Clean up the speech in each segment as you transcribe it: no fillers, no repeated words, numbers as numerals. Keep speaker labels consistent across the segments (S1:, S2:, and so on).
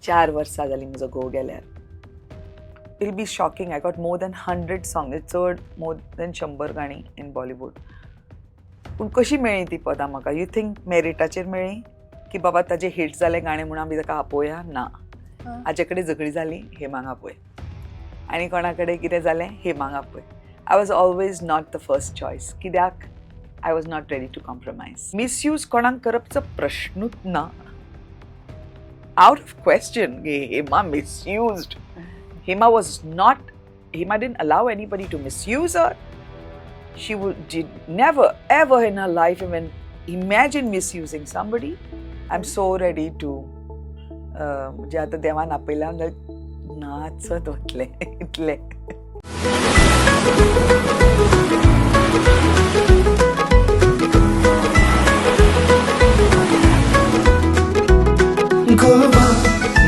S1: 4 वर्सां जालीं म्हजो घोव गेल्यार. It will be shocking. I got more than 100 song, चड मोर दॅन 100 गाणी इन बॉलिवूड. पूण कशी मेळ्ळी ती पदां म्हाका? यू थिंक मेरिटाचेर मेळ्ळी की बाबा ताजें हिट जालें गाणें म्हणून आमी ताका आपोवया? ना. हाजे कडेन झगडी जाली, हेमांग आपय. आनी कोणा कडेन कितें जालें, हेमांग आपय. I was always not the first choice. कित्याक? I was not ready to compromise. Misuse कोणाक करपचो प्रश्नूच ना. Out of question, Hema misused. Hema didn't allow anybody to misuse her. She did never, ever in her life even imagine misusing somebody. I'm so ready to, म्हणजे आता देवान आपयला नाचत वतले इतले.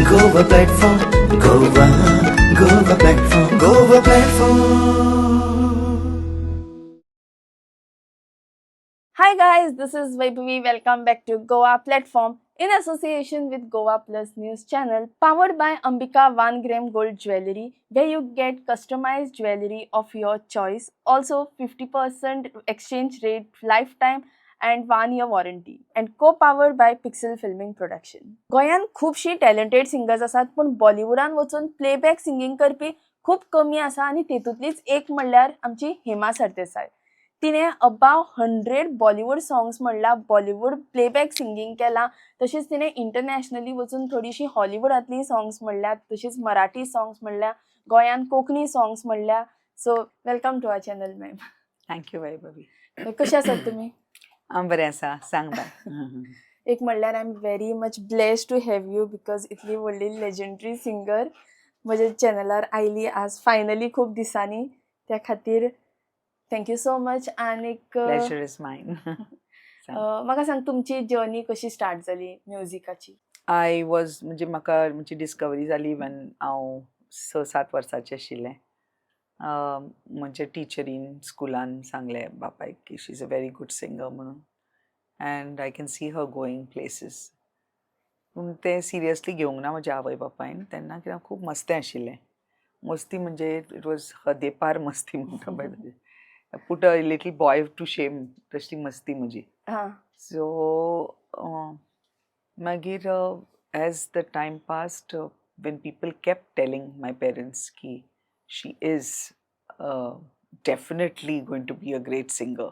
S2: Goa platform, Goa platform.
S3: Hi guys, this is Vaibhavi. Welcome back to Goa Platform in association with Goa Plus News channel, powered by Ambika 1 gram gold jewelry, where you get customized jewelry of your choice. Also 50% exchange rate, lifetime and 1-year warranty, and co-powered by Pixel Filming Production. गोयान खूबशी talented singers आसात, पण बॉलिवूडान वचून playback singing करपी खूप कमी आसा, आणि तेतूंतलीच एक म्हणल्यार आमची हेमा सरदेसाय. तिने अबाव 100 बॉलिवूड सॉंग्स म्हणला, बॉलिवूड प्लेबॅक सिंगिंग केला. तशेंच तिने इंटरनॅशनली वचून थोडीशी हॉलिवूडातली सॉंग्स म्हणल्यात, तशीच मराठी सॉंग्स म्हणल्या, गोंयान कोंकणी सॉंग्स म्हणल्या. So welcome to our channel ma'am.
S1: Thank you Vaibhavi.
S3: कशे आसात तुमी?
S1: हांव बरें आसा. सांग बाय.
S3: एक म्हणल्यार I am very much blessed to have you, because इतली व्हडली लेजंडरी सिंगर म्हज्या चॅनलार आयली आज फायनली खूब दिसांनी. त्या खातीर थँक्यू सो मच. आनीक
S1: प्लेजर इज मायन.
S3: म्हाका सांग, तुमची जर्नी कशी स्टार्ट जाली म्युझिकाची?
S1: आय वॉज म्हणजे म्हाका म्हणजे डिस्कवरी जाली when हांव 6-7 वर्साचें आशिल्लें. म्हणजे टिचरीन स्कुलान सांगलें बापायक की she is a very good singer म्हणून, and I can see her going places. पूण तें सिरियसली घेवंक ना म्हज्या आवय बापायन तेन्ना, कित्याक खूब मस्तें आशिल्लें. मस्ती म्हणजे इट वॉज हदेपार मस्ती म्हणटा पळय तशें. Put a little boy to shame, तशी मस्ती म्हजी. सो मागीर as the time passed, when people kept telling my parents ki she is definitely going to be a great singer,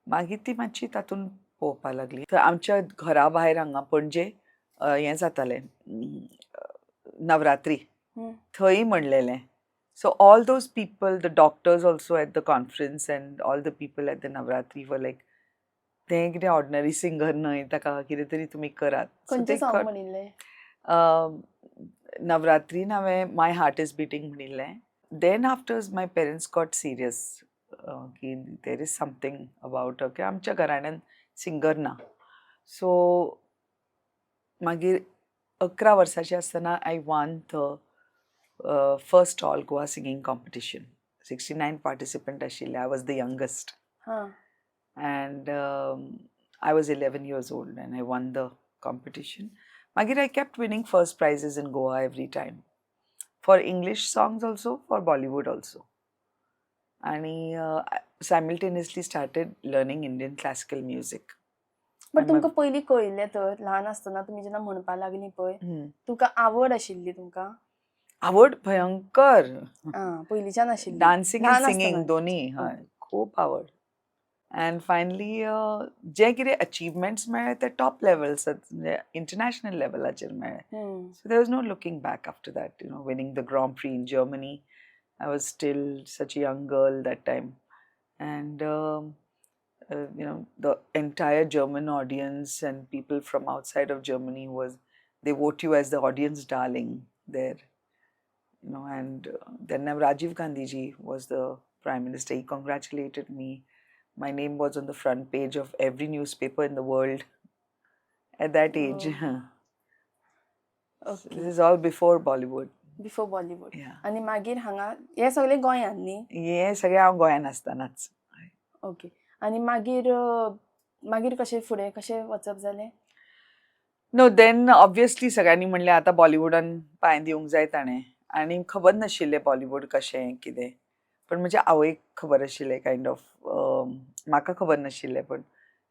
S1: मागीर ती मातशी तातून पळोवपाक लागली. तर आमच्या घरा भायर हांगा पणजे हें जातालें नवरात्री, थंय म्हणलेलें. So all those people, the doctors also at the conference and all the people at the Navratri were like, तें कितें ऑर्डिनरी सिंगर न्हय, ताका कितें तरी तुमी करात.
S3: खंयचें सॉंग म्हणिल्लें?
S1: नवरात्रीन हांवें माय हार्ट इज बिटींग म्हणिल्लें. Then afters my parents got serious की देर इज समथींग अबावट की आमच्या घराण्यान सिंगर ना. सो मागीर 11 वर्साचें आसतना I won the first all Goa singing competition. 69 participant आशिल्ले. I was the youngest. And I was 11 years old and I won the competition. Magir, I kept winning first prizes in Goa every time. For English songs also, for Bollywood also. And I simultaneously started learning Indian classical music.
S3: But तुमकां पयलीं कळिल्लें तर ल्हान आसतना तुमी जेन्ना म्हणपाक लागली पळय, तुमकां आवड आशिल्ली? तुमकां
S1: आवड भयंकर.
S3: पयलींच्यान आशिल्ली?
S1: डान्सिंग एंड सिंगींग दोनी. हय, खूब आवड. And finally, जे कितें अचिवमेंट्स मेळ्ळे ते टॉप लेवल्स, म्हणजे इंटरनॅशनल लेवलाचेर मेळ्ळे. So there was no looking back after that. You know, winning the grand prix in Germany. I was still such a young girl that time. And you know, the entire German audience and people from outside of Germany they vote you as the audience darling there. You know, and then Rajiv Gandhi ji was the Prime Minister. He congratulated me. My name was on the front page of every newspaper in the world at that age.
S3: Okay.
S1: This is all before Bollywood.
S3: Before Bollywood.
S1: Yeah.
S3: आणि मागीर हांगा हे सगळे गोंयान न्ही?
S1: हे सगळे हांव गोंयान आसतनाच.
S3: ओके. आणि मागीर कशें फुडें कशें वचप जालें?
S1: नो देन ऑब्वियसली सगळ्यांनी म्हणलें आतां बॉलिवूडान पांय दिवंक जाय ताणें आनी खबर नाशिल्लें बॉलिवूड कशें कितें पण म्हज्या आवयक खबर आशिल्लें कायंड ऑफ म्हाका खबर नाशिल्लें पण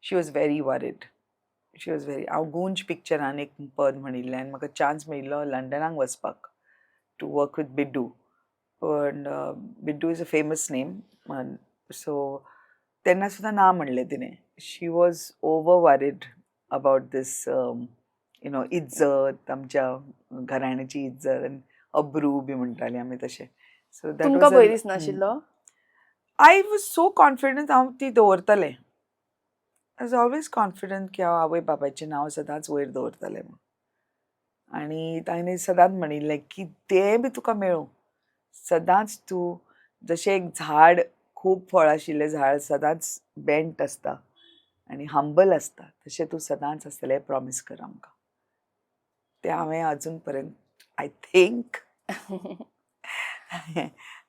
S1: she was very worried she was very हांव गूंज पिक्चरान एक पद म्हणिल्लें आनी म्हाका चान्स मेळिल्लो लंडनाक वचपाक टू वर्क विथ बिड्डू पण Biddu is a famous name so तेन्ना सुद्दां ना म्हणलें तिणें she was over worried about this इज्जत आमच्या घराण्याची इज्जत आनी अब्रू बी म्हणटाली आमी तशें सो दॅट
S3: तुमकां
S1: वॉज
S3: भंय दिसनाशिल्लो
S1: आय वॉज सो कॉन्फिडंट हांव ती दवरतलें आय वॉज ऑलवेज कॉन्फिडंट की हांव आवय बापायचें नांव सदांच वयर दवरतलें म्हूण आनी ताणें सदांच म्हणिल्लें की तें बी तुका मेळूं सदांच तूं जशें एक झाड खूब फळ आशिल्लें झाड सदांच बेंट आसता आनी हंबल आसता तशें तूं सदांच आसतलें हें प्रॉमीस कर आमकां तें हांवें अजून पर्यंत I think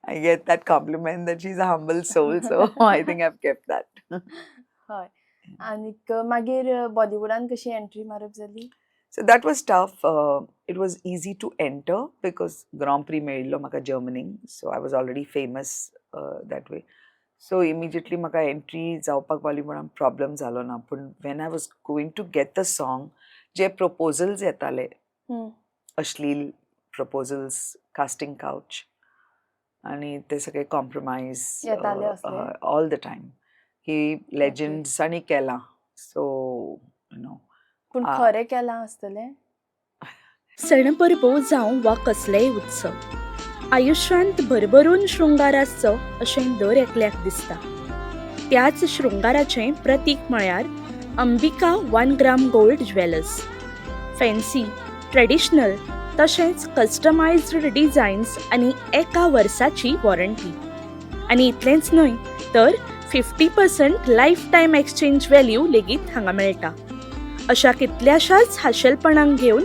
S1: I get that compliment that she's a humble soul, so I think I've kept that.
S3: हय आनीक मागीर बॉलिवूडान कशी एंट्री मारप जाली
S1: So that was tough. It was easy to enter because Grand Prix मेळिल्लो म्हाका जर्मनीक, so I was already famous that way. So immediately म्हाका entry जावपाक बॉलिवूडान प्रॉब्लम जालो ना पूण when I was going to get the song, J proposals येताले अश्लील proposals casting couch आणि ते सगळे कॉम्प्रोमाइज
S3: येताले असले?
S1: ऑल द टायम ही लेजंड्सांनी केलां सो यू नो
S3: पूण खरें केलां आसतलें
S4: सण परबो जावं वा कसलेय उत्सव आयुश्यांत भरभरून शृंगार आसचो अशें दर एकल्याक दिसता त्याच शृंगाराचें प्रतीक म्हळ्यार Ambika 1 gram gold jewellers fancy traditional तशेंच कस्टमायज्ड डिझायन्स आनी एका वर्साची वॉरंटी आनी इतलेंच न्हय तर 50% लायफ टायम एक्सचेंज व्हॅल्यू लेगीत हांगा मेळटा अशा कितल्याशाच खाशेलपणांक घेवन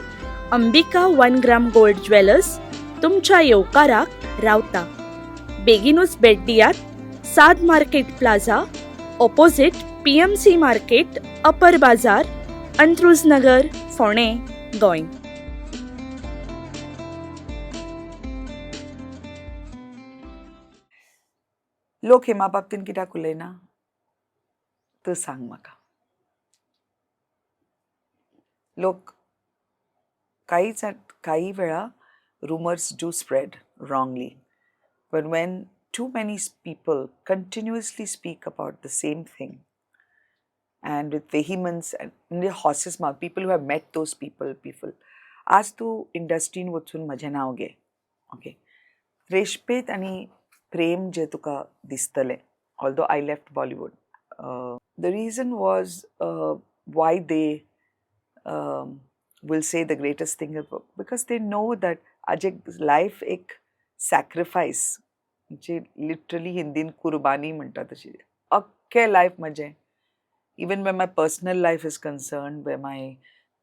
S4: अंबिका 1 ग्राम गोल्ड ज्वेलर्स तुमच्या येवकाराक रावता बेगीनूच भेट दियात साद market plaza opposite PMC market upper Bazar Antruz नगर फोंडें गोंय
S1: लोक हेमा बाबतीन कित्याक उलयना तूं सांग म्हाका लोक काही वेळा rumors do spread wrongly but when too many people continuously speak about the same thing and with vehemence and horses mouth people who have met those people आज तू इंडस्ट्रीन वचून म्हजें नांव घे ओके रेशपेत आनी प्रेम जे तुका दिसतलें although I left Bollywood the region was Y they will say the greatest thing because they know that आज एक लायफ एक सॅक्रिफायस म्हणजे लिटरली हिंदीन कुर्बानी म्हणटा तशी अख्खें लायफ म्हजें even when my personal life is concerned, where my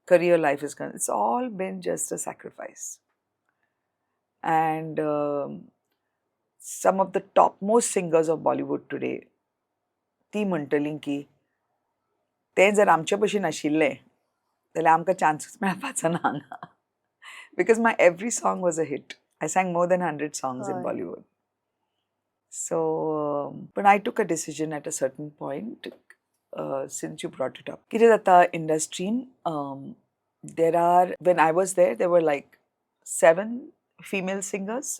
S1: career life is concerned, it's all been just a sacrifice. And some of the topmost singers of Bollywood today, ती म्हणटली की तें जर आमचे भशेन आशिल्लें जाल्यार आमकां चान्स मेळपाचो ना हांगा because my every song was a hit. I sang more than 100 songs in Bollywood. So, but I took a decision at a certain point. Since you brought it up. कितें जाता इंडस्ट्रीन there are when I was there were like 7 female singers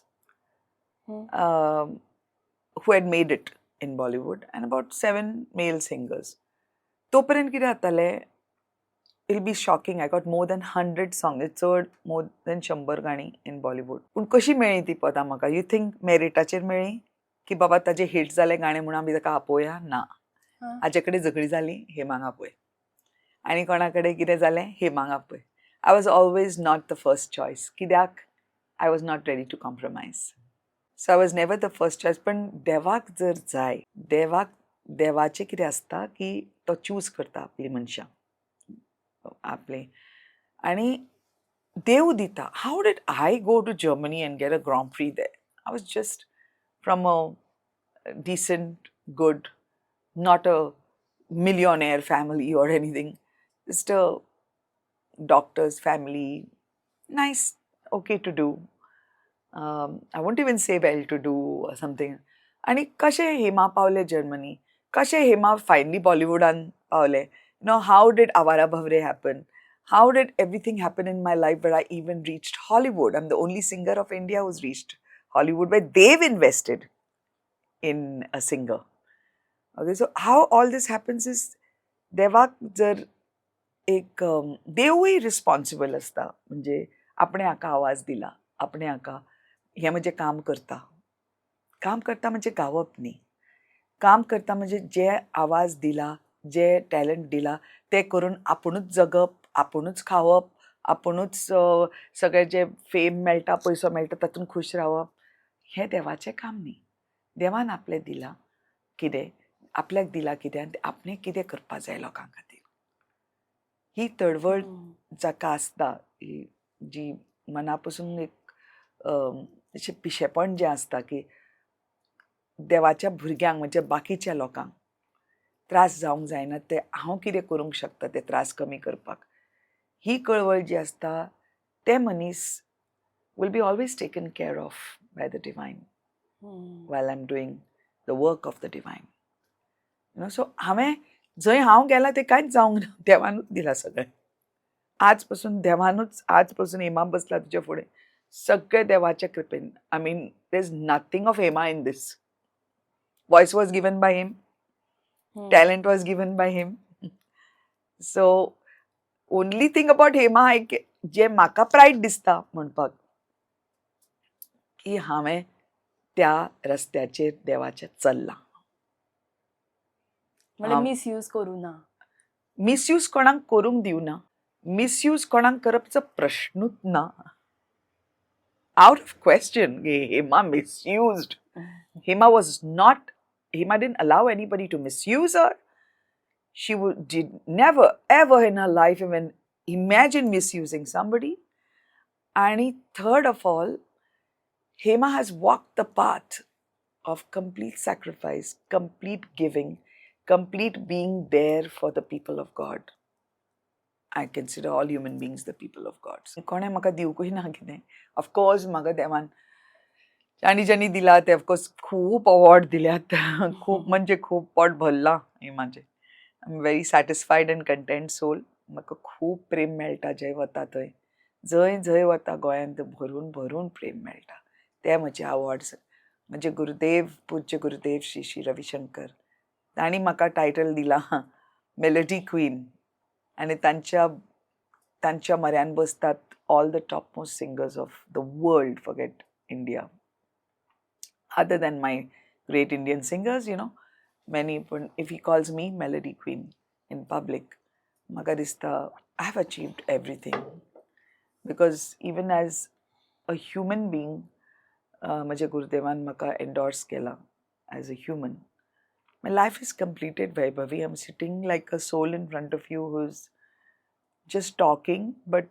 S1: who had made it in Bollywood and about 7 male singers. तोपर्यंत कितें जातालें it'll be shocking. I got more than 100 songs. It's more than 100 गाणी in Bollywood. पूण कशी मेळ्ळी ती पदां म्हाका यू थिंक मेरिटाचेर मेळ्ळी की बाबा ताजें हिट जालें गाणें म्हणून आमी ताका आपोवया ना हाजे कडेन झगडी जाली हेमांग आपय आनी कोणा कडेन कितें जालें हेमांग आपय I was always not the first choice कित्याक I was not ready to compromise so I was never the first choice पण देवाक जर जाय देवाचें कितें आसता की तो चूज करता आपली मनशां आपले आनी देव दिता how did I go to Germany and get a grand prix there I was just from a decent good not a millionaire family or anything, just a doctor's family, nice, okay to do. I won't even say well to do or something. आणि कशे हेमा पावले Germany, कशे Hema finally बॉलिवूडान पावले. How did Avara Bhavre happen? How did everything happen in my life where I even reached Hollywood? I'm the only singer of India who's reached Hollywood, where they've invested in a singer. Okay, so how all this happens is देवाक जर एक देवूय responsible असता. म्हणजे आपणे हाका आवाज दिला, आपणे हाका हे म्हणजे काम करता. काम करता म्हणजे गावप न्ही. काम करता म्हणजे जे आवाज दिला, जे टॅलंट दिला ते करून आपुणूच जगप, आपुणूच खावप, आपुणूच सगळे जे फेम मेळटा, पयसो मेळटा तातूंत खुश रावप, हें देवाचें काम न्ही. देवान आपलें दिलां कितें, आपल्याक दिलां कितें आनी आपणें कितें करपा जाय लोकां खातीर. ही तळवळ जाका आसता, ही जी मना पासून एक अशें पिशेपण जें आसता की देवाच्या भुरग्यांक म्हणजे बाकीच्या लोकांक त्रास जावंक जायना, ते हांव कितें करूंक शकता ते त्रास कमी करपाक, ही कळवळ जी आसता ते मनीस will be always taken care of by the divine while I'm doing the work of the divine. So हांवें जंय हांव गेलां तें कांयच जावंक ना, देवानूच दिलां सगळें. आज पासून हेमा बसला तुजे फुडें, सगळें देवाच्या कृपेन. I mean, there's nothing of Hema in this. Voice was given by him, talent was given by him. So only thing about Hema जे म्हाका प्रायड दिसता म्हणपाक की हांवें त्या रस्त्याचेर देवाच्या चल्लां.
S3: म्हणजे मिसयूज करू ना.
S1: मिसयूज कोणाक करूंक दिवना. मिसयूज कोणाक करपचो प्रश्नूच ना. Out of question, Hema misused. Hema didn't allow anybody to misuse her. She did never, ever in her life even imagine misusing somebody. And third of all, Hema has walked the path of complete sacrifice, complete giving, complete being there for the people of God. I consider all human beings the people of God. कोणे म्हाका दिवकूय ना कितें. Of course म्हाका देवान ज्यांनी दिला ते of course खूब अवॉर्ड दिल्यात. खूब म्हणजे खूब पोट भरलां हेमाचें. I am very satisfied and content soul. म्हाका खूब प्रेम मेळटा जंय वता थंय. जंय वता गोंयांत भरून भरून प्रेम मेळटा. ते म्हजे अवॉर्ड्स. म्हजे गुरुदेव, पूज्य गुरुदेव श्री श्री रविशंकर, तांणी म्हाका टायटल दिलां मेलोडी क्वीन. आनी तांच्या म्हऱ्यान बसतात all the topmost singers of the world, forget India. Other than my great Indian singers, many, if he calls me Melody Queen in public, म्हाका दिसता I have achieved everything. Because even as a human being, म्हज्या गुरुदेवान म्हाका endorse केला as a human. My life is completed, Vaibhavi. I'm sitting like a soul in front of you who's just talking, but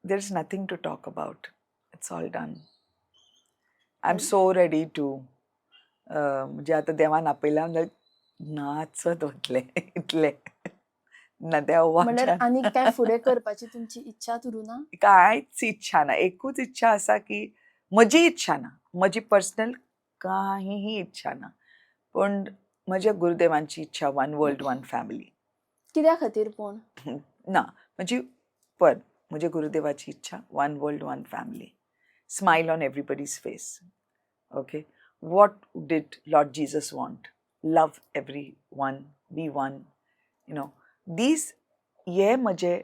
S1: there's nothing to talk about. It's all done. I'm so ready to म्हणजे आतां देवान आपयलां नाचत वतलें इतलें. ना देवा
S3: म्हणल्यार आनी काय फुडें करपाची तुमची इच्छा उरूं ना?
S1: कांयच इच्छा ना. एकूच इच्छा आसा की म्हजी इच्छा ना, म्हजी पर्सनल कांयही इच्छा ना, पूण म्हज्या गुरुदेवांची इच्छा वन वर्ल्ड वन फॅमिली.
S3: कित्या खातीर पूण?
S1: ना म्हणजे पण म्हज्या गुरुदेवाची इच्छा one world one family. Smile on everybody's face. Okay, what did Lord Jesus want? Love every one, be one. These हे म्हजे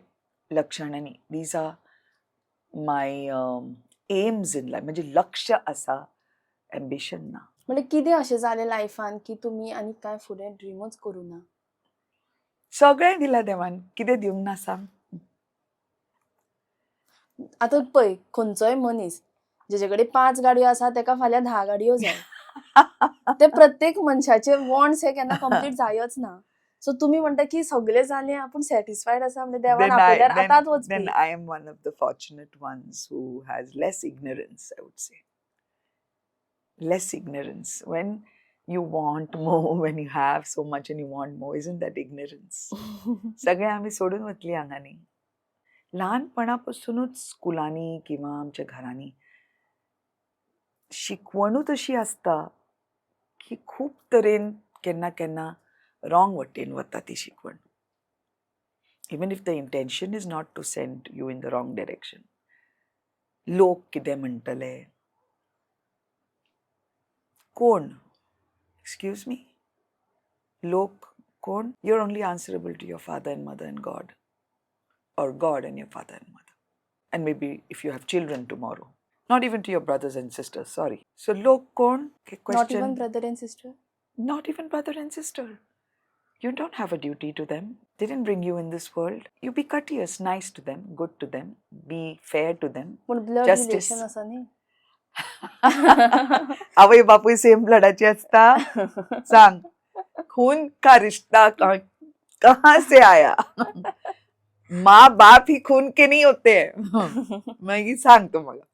S1: लक्षणांनी. These are my aims in life. म्हणजे लक्ष्य आसा, एम्बिशन ना.
S3: म्हणजे कितें अशें जालें लायफान की तुमी आनी काय फुडें ड्रिमूच करूं ना?
S1: सगळें दिलां देवान. कितें दिवंक ना सांग?
S3: आतां पळय, खंयचोय मनीस जेचे कडेन 5 गाडयो आसा तेका फाल्यां 10 गाडयो जाय. ते प्रत्येक मनशाचे वॉन्ट्स हे केन्ना कंप्लीट जायच ना. सो तुमी म्हणटा की सगळें जालें, आपूण सॅटिस्फायड आसा म्हणजे देवान आपयल्यार आतांच वचपी.
S1: Then I am one of the fortunate ones who has less ignorance, I would say. Less ignorance. When you want more, when you have so much and you want more, isn't that ignorance? सगळें आमी सोडून वतलीं हांगांनी. ल्हानपणापासूनच स्कुलांनी किंवा आमच्या घरांनी शिकवणूच अशी आसता की खूब तरेन केन्ना केन्ना रॉंग वटेन वता ती शिकवण. Even if the intention is not to send you in the wrong direction. लोक कितें म्हणटले, कोण, एक्सक्यूज मी, लोक कोण? You're only answerable to your father and mother and God, or God and your father and mother, and maybe if you have children tomorrow, not even to your brothers and sisters, sorry. So lok kon?
S3: Not even brother and sister.
S1: Not even brother and sister. You don't have a duty to them. They didn't bring you in this world. You be courteous, nice to them, good to them, be fair to them.
S3: पण blood
S1: Justice.
S3: Relation असा न्ही.
S1: आवय बापूय same ब्लडाची असता. सांग, खून का रिश्ता कहाँ से आया? माँ बाप ही खून के नहीं होते. मागीर सांगतो मला,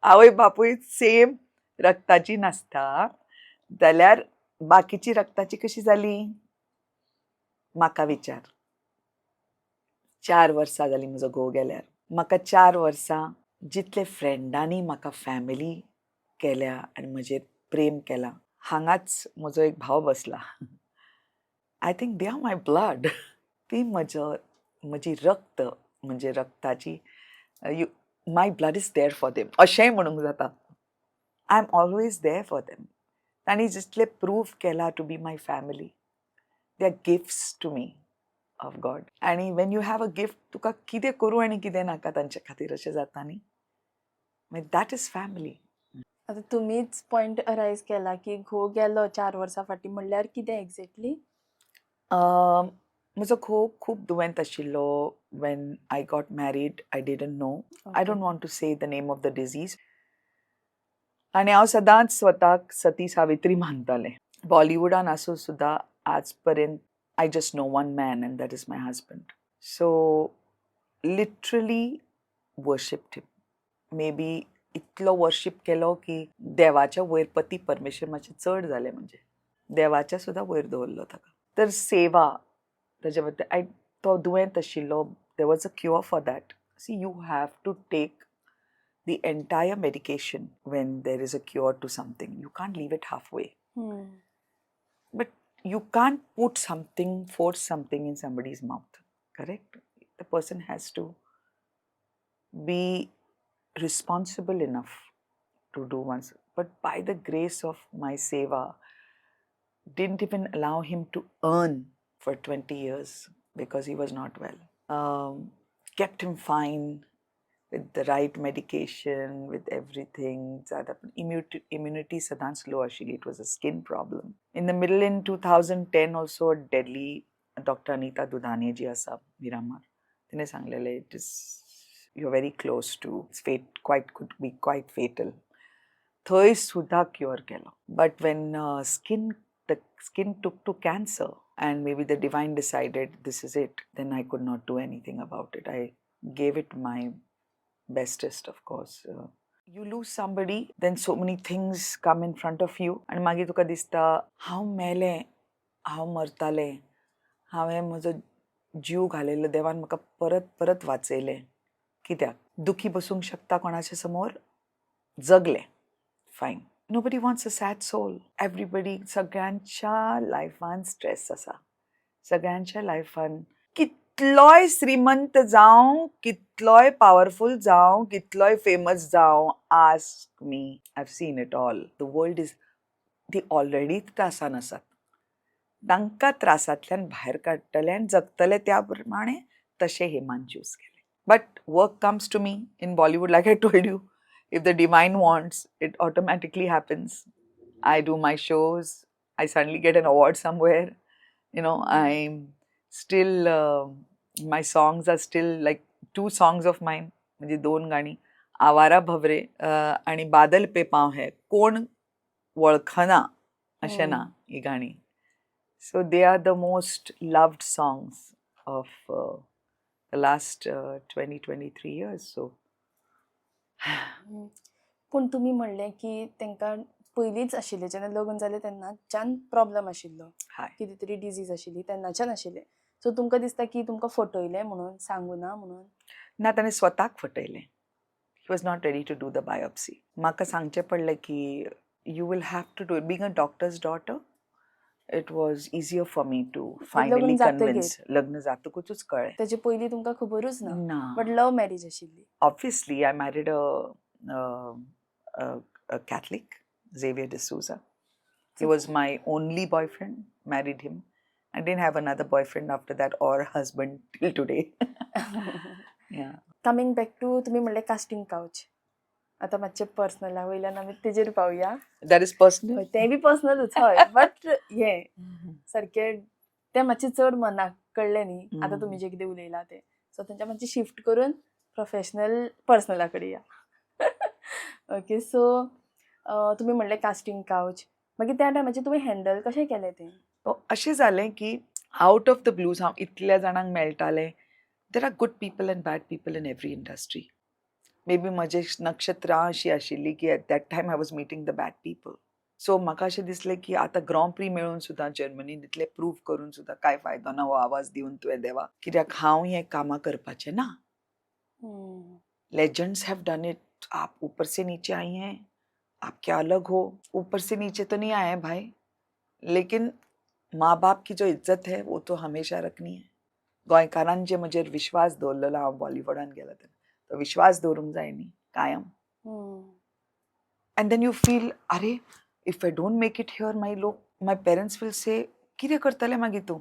S1: आवय बापूय सेम रक्ताची नसता जाल्यार बाकीची रक्ताची कशी जाली? म्हाका विचार. 4 वर्सां जाली म्हजो घोव गेल्यार. म्हाका 4 वर्सां जितले फ्रेंडांनी म्हाका फॅमिली केल्या आनी म्हजेर प्रेम केला, हांगाच म्हजो एक भाव बसला. I think they are my blood. ती म्हजी रक्त म्हणजे रक्ताची my blood is there for them अशेंय म्हणूंक जाता. I am always there for them. तांणी जितले प्रूव केला to be my family, they are gifts to me of God. आनी when you have a gift, तुका कितें करूं आनी कितें नाका तांचे खातीर अशें जाता न्ही. मागीर दॅट इज फॅमिली.
S3: आता तुम्हीच पॉइंट अरायज केला की घोव गेलो 4 वर्सां फाटीं म्हणल्यार कितें एक्झॅक्टली?
S1: म्हजो घोव खूब दुयेंत आशिल्लो. When I got married I didn't know. I don't want to say the name of the disease. आनी हांव सदांच स्वताक सती सावित्री मानतालें. बॉलिवूडान आसूं सुद्दां आज पर्यंत I just know one man and that is my husband. So literally worshipped him. Maybe इतलो worship केलो की देवाच्या वयर पती परमेश्वर मातशें चड जालें. म्हणजे देवाच्या सुद्दां वयर दवरलो ताका. तर सेवा ताजे बद्दल तो दुयेंत आशिल्लो. There was a cure for that. See, you have to take the entire medication when there is a cure to something. You can't leave it halfway. But you can't put something, force something in somebody's mouth. Correct? The person has to be responsible enough to do once. But by the grace of my seva, didn't even allow him to earn for 20 years because he was not well. Kept him fine with the right medication, with everything. Immunity सदांच low आशिल्ली. It was a skin problem. In the middle, in 2010 also, a deadly Dr. Anita Dudhane ji आसा Miramar. तिने सांगलेले, it is, you're very close to, it's could be quite fatal. थंय सुद्धा cure Kelo. But when the skin took to cancer and maybe the divine decided this is it, then I could not do anything about it. I gave it my bestest, of course. You lose somebody, then so many things come in front of you, and मागीर तुका दिसता हांव मेलें, हांव मरतालें, हांवें म्हजो जीव घालयलो, देवान म्हाका परत परत वाचयलें. कित्याक? दुखी बसूंक शकता कोणाच्या समोर? जगलें, fine. Nobody wants a sad soul. Everybody, सगळ्यांच्या लायफान स्ट्रेस आसा. सगळ्यांच्या लायफान कितलोय श्रीमंत जावं, कितलोय पावरफुल जावं, कितलोय फेमस जावं, ask me, I've seen it all. The world is, ती ऑलरेडी त्रासान आसात. तांकां त्रासांतल्यान भायर काडटले आनी जगतले त्या प्रमाणे तशें हेमान चूज केलें. But work comes to me in Bollywood. Like I told you, if the divine wants, it automatically happens. I do my shows, I suddenly get an award somewhere. You know, I'm still, my songs are still like 2 songs of mine, म्हणजे 2 गाणी, आवारा भवरे आणि बादल पे पाव है, कोण वळखना अशें ना ही गाणी. So they are the most loved songs of the last 20-23 years. So
S3: पूण तुमी म्हणलें की तांकां पयलींच आशिल्लें, जेन्ना लग्न जालें तेन्नाच्यान प्रॉब्लम आशिल्लो, कितें तरी डिजीज आशिल्ली तेन्नाच्यान आशिल्लें. सो तुमकां दिसता की तुमकां फटयलें म्हणून, सांगूना म्हणून?
S1: ना ताणें स्वताक फटयलें. He was not ready to do the biopsy. म्हाका सांगचें पडलें की you will have to do it. Being a doctor's daughter, it was easier for me to finally
S3: लग्न जातकीर.
S1: कन्विन्स. लग्न जातकूचच कळ्ळें.
S3: त्याचे पयलीं तुमकां खबरूच ना
S1: ना.
S3: बट लव मॅरेज आशिल्ली.
S1: Obviously, I married a Catholic, Xavier D'Souza. He was my only boyfriend, married him. I didn't have another boyfriend after that or husband till today. Yeah.
S3: Coming back to तुमी म्हणलें casting couch. आतां मातशें पर्सनला वयल्यान आमी तेजेर पावया.
S1: That is personal.
S3: हय, तें B पर्सनलूच हय बट हें सारकें तें मातशें चड मनाक कळ्ळें न्ही आतां तुमी जें कितें उलयला तें. सो तेंच्या मातशें शिफ्ट करून प्रोफेशनल पर्सनला कडेन या. ओके सो तुमी म्हणलें कास्टिंग काउच. मागीर त्या टायमाचेर तुमी हँडल कशें केलें तें?
S1: अशें जालें की आउट ऑफ द ब्लूज हांव इतल्या जाणांक मेळटालें. There are good people and bad people in every industry. Maybe म्हजें नक्षत्रां अशी आशिल्ली की at that time I was meeting the bad people. So म्हाका अशें दिसलें की आतां ग्रॉ प्री मेळून सुद्दां जर्मनीन इतलें प्रूव करून सुद्दां कांय फायदो ना हो आवाज दिवन तुवें देवा. कित्याक हांव हें कामां करपाचें ना. Legends have done it. आप ऊपर से नीचे आई हैं, आप क्या अलग हो. ऊपर से नीचे तो नहीं आए हैं भाई, लेकिन माँ बाप की जो इज्जत है वो तो हमेशा रखनी है. गोंयकारान जे म्हजेर विश्वास दवरलेलो हांव बॉलिवूडान गेलो तेन्ना, तो विश्वास दवरूंक जाय न्ही कायम. एंड देन यू फील अरे if I don't make it here my parents will say कितें करतले मागीर तूं.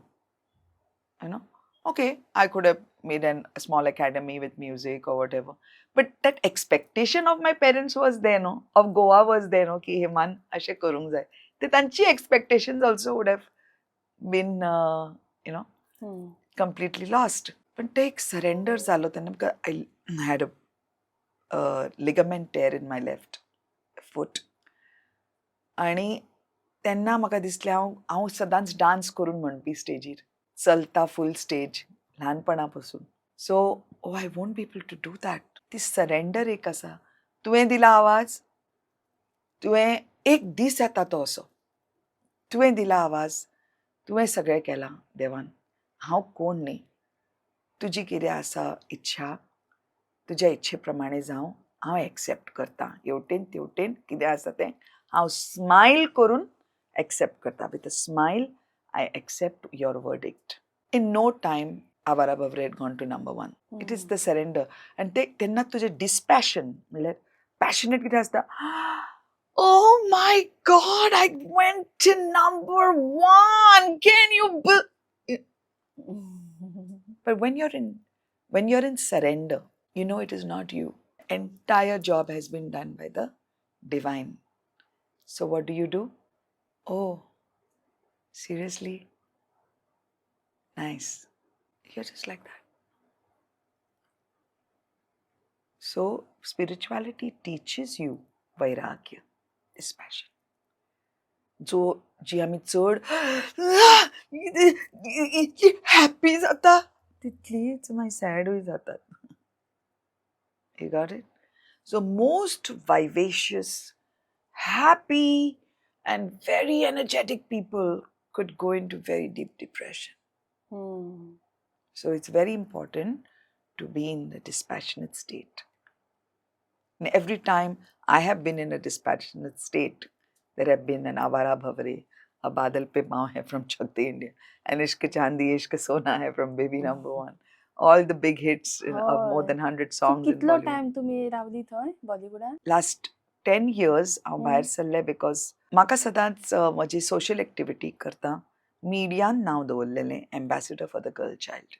S1: You know, okay, I could have made a small academy with music or whatever, but that expectation of my parents was there, no, of Goa was there, no, ki हे मान अशें करूंक जाय. ते तांची expectations also would have been you know completely lost. पण ते एक surrender जालो तेन्ना because I had a ligament tear in my left foot. आणि तेन्ना म्हाका दिसलें हांव सदांच डान्स करून म्हणपी स्टेजीर चलता फूल स्टेज ल्हानपणा पासून. So I won't be able to do that. ती सरेंडर एक आसा. तुवें दिला आवाज, तुवें एक दीस येता तो असो. तुवें दिला आवाज, तुवें सगळें केलां देवान. हांव कोण न्ही. तुजी कितें आसा इच्छा, तुज्या इच्छे प्रमाणे जावं हांव एक्सेप्ट करतां. हेवटेन तेवटेन कितें आसा तें हांव स्मायल करून एक्सेप्ट करतां. With a smile I accept your verdict. In no time, Avara Bhavre had gone to number 1. It is the surrender. And tenna tuje dispassion, passionate कितें आसता. Oh my God, I went to number 1. Can you But when you're in surrender, you know it is not you. Entire job has been done by the divine. So what do? Oh, seriously? Nice. You're just like that. So spirituality teaches you vairagya, dispassion. जी आमी चड happy जाता तितलीच मागीर सॅडूय जातात. You got it? So most vivacious, happy and very energetic people could go into very deep depression. So it's very important to be in the dispassionate state. And every time I have been in a dispassionate state, there have been an Avara Bhavre, a Badal Pe Paun hai from Chakti India, and Ishq Chandi Ishq Sona hai from Baby Number 1. All the big hits of more than 100 songs in
S3: कितलो
S1: Bollywood.
S3: Time तुमी रावली थंय बॉलिवूडान?
S1: Last 10 years हांव भायर सरलें because म्हाका सदांच म्हजी सोशल एक्टिविटी करता मिडियान नांव दवरलेलें ambassador for the girl child.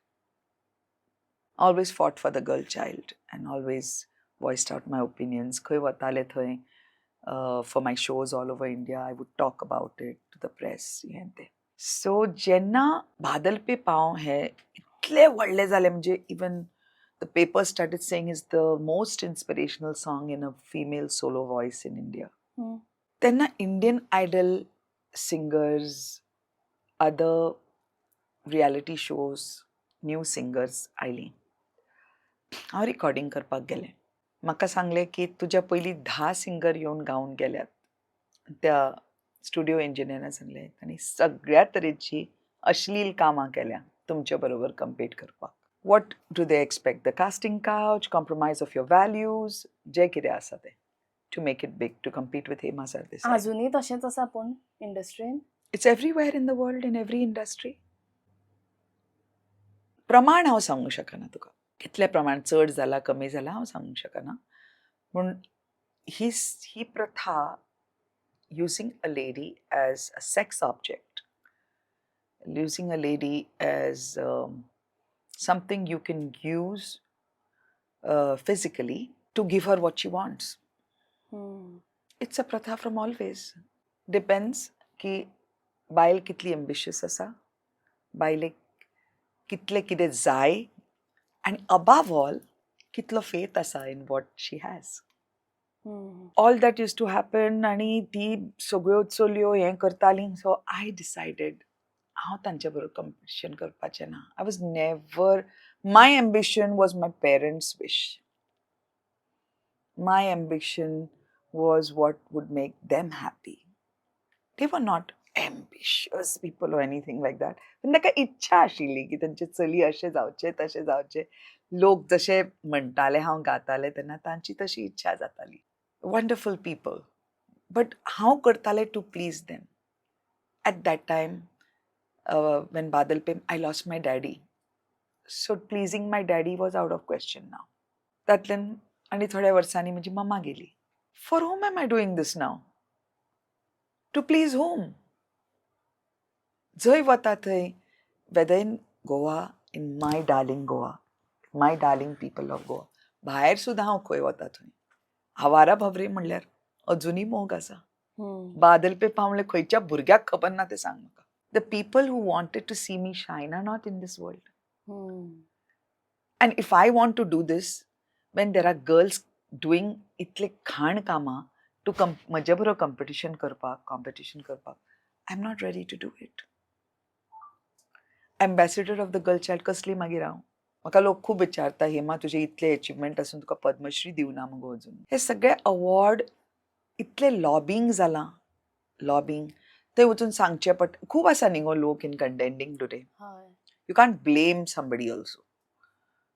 S1: Always fought for the girl child and always voiced out my opinions. खंय वतालें थंय for my shows all over India I would talk about it to the press हें तें. सो जेन्ना बादल पे पांव हें इतलें व्हडलें जालें म्हणजे even the paper started saying is the most inspirational song in a female solo voice in India. Then Indian Idol singers, other reality shows, new singers आयलीं. हांव रिकॉर्डिंग करपाक गेलें. म्हाका सांगलें की तुज्या पयलीं 10 सिंगर येवन गावन गेल्यात. त्या स्टुडिओ इंजिनियरान सांगलें तांणी सगळ्या तरेची अश्लील कामां केल्या तुमचे बरोबर कम्पीट करपाक. what do they expect? The casting couch, compromise of your values, जे कितें आसा तें, to make it big, to compete with Hema Sardesai.
S3: अजूनही तशेंच आसा पूण इंडस्ट्रीन.
S1: It's everywhere in the world, in every industry. प्रमाण हांव सांगूंक शकना तुका. कितलें प्रमाण चड जाला, कमी जाला हांव सांगूंक शकना. पूण ही प्रथा using a lady as a sex object, using a lady as something you can use physically to give her what she wants. It's a pratha from always. Depends ki बायल कितली ambitious आसा, बायलेक कितले कितें जाय, and above all कितलो faith आसा in what she has. All that used to happen आणि ती सगळ्यो चलयो हें करतालीं, so I decided हांव तांचे बरोबर competition करपाचें ना. I was never, my ambition was my parents' wish. My ambition was what would make them happy. They were not ambitious people or anything like that. पण ताका इच्छा आशिल्ली की तांचे चली अशें जावचें, तशें जावचें. लोक जशे म्हणटाले हांव गातालें तेन्ना तांची तशी इच्छा जाताली. Wonderful people. But हांव करतालें to please them. At that time, when Badal Pe, I lost my daddy. So pleasing my daddy was out of question now. तातल्यान आनी थोड्या वर्सांनी म्हजी मम्मा गेली. For whom am I doing this now? To please whom? जंय वता थंय, whether in Goa, in my darling Goa, my darling people of Goa, भायर सुद्दां हांव खंय वता थंय. आवारा भवरे म्हणल्यार अजुनी मोग आसा. बादल पे पावले खंयच्या भुरग्याक खबर ना तें सांग म्हाका. The people who wanted to see me shine are not in this world. And if I want to do this, when there are girls doing इतले घाण कामां to म्हजे बरोबर competition करपाक, I'm not ready to do it. Ambassador of the Girl Child कसली मागीर हांव. म्हाका लोक खूब विचारता, हेमा तुजे इतले अचिवमेंट आसून तुका पद्मश्री दिवना मुगो अजून. हे सगळे अवॉर्ड इतले लॉबिंग जालां, लॉबिंग थंय वचून सांगचें पडटा. खूब आसा न्ही गो लोक in contending today. You can't blame somebody also.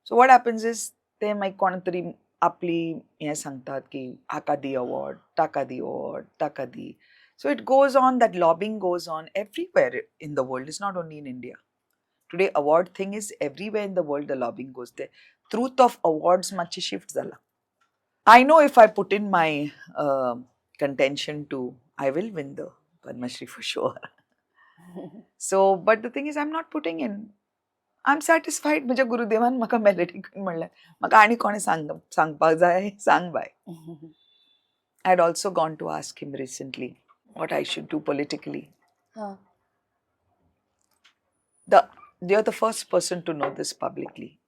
S1: So what happens is, ते मागीर कोण तरी आपली हें सांगतात की हाका दी अवॉर्ड, ताका दी अवॉर्ड, ताका दी. So it goes on, that lobbying goes on everywhere in the world. It's not only in India. Today award thing is everywhere in the world, the lobbying goes there. Truth of awards मातशी shift जाला. I know if I put in my contention to, I will win the Padma Shri for sure. So, but the thing is, I'm not putting in. I'm satisfied. म्हज्या गुरुदेवान म्हाका melody करून म्हणलें, म्हाका आनी कोणें सांगपाक जाय, सांग bye. I had also gone to ask him recently what I should do politically. You're the first person to know this publicly,